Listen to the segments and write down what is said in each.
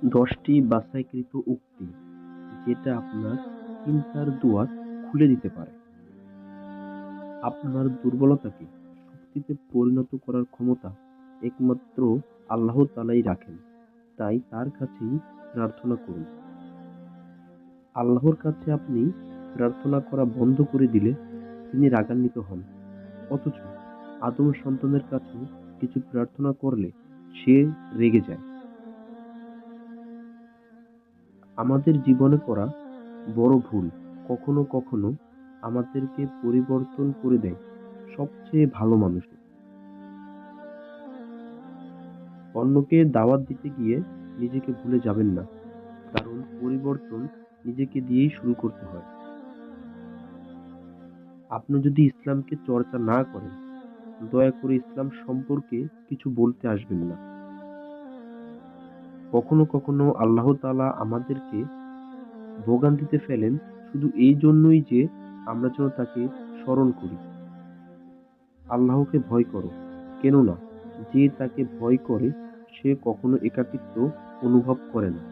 10টি বাছাইকৃত উক্তি যেটা আপনার চিন্তার দুয়ার খুলে দিতে পারে। আপনার দুর্বলতাকে শক্তিতে পরিণত করার ক্ষমতা একমাত্র আল্লাহ তাআলাই রাখেন। তাই তার কাছেই প্রার্থনা করুন। আল্লাহর কাছে আপনি প্রার্থনা করা বন্ধ করে দিলে তিনি রাগান্বিত হন। অথচ আদম সন্তানের কাছে কিছু প্রার্থনা করলে সে রেগে যায়। আমাদের জীবনে করা বড় ভুল কখনো কখনো আমাদেরকে পরিবর্তন করে দেয় সবচেয়ে ভালো মানুষে। অন্যকে দাওয়াত দিতে গিয়ে নিজেকে ভুলে যাবেন না, কারণ পরিবর্তন নিজেকে দিয়েই শুরু করতে হয়। আপনি যদি ইসলামকে চর্চা না করেন, দয়া করে ইসলাম সম্পর্কে কিছু বলতে আসবেন না। কখনো কখনো আল্লাহ তাআলা আমাদেরকে ভোগান্তিতে ফেলেন শুধু এই জন্যই যে আমরা যেন তাকে স্মরণ করি। আল্লাহকে ভয় করো, কেননা যে তাকে ভয় করে সে কখনো একাকিত্ব অনুভব করে না।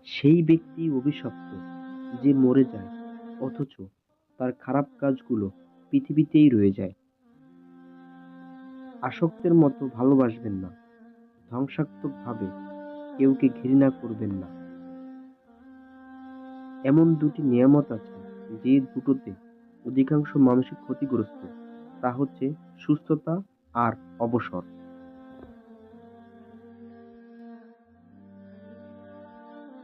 সেই ব্যক্তি অভিশপ্ত যে মরে যায় অথচ তার খারাপ কাজগুলো পৃথিবীতেই রয়ে যায়। আসক্তের মতো ভালোবাসবেন না, ধ্বংসাত্মক ভাবে কেউকে ঘৃণা করবেন না। এমন দুটি নিয়ামত আছে যে দুটোতে অধিকাংশ মানুষই ক্ষতিগ্রস্ত, তা হচ্ছে সুস্থতা আর অবসর।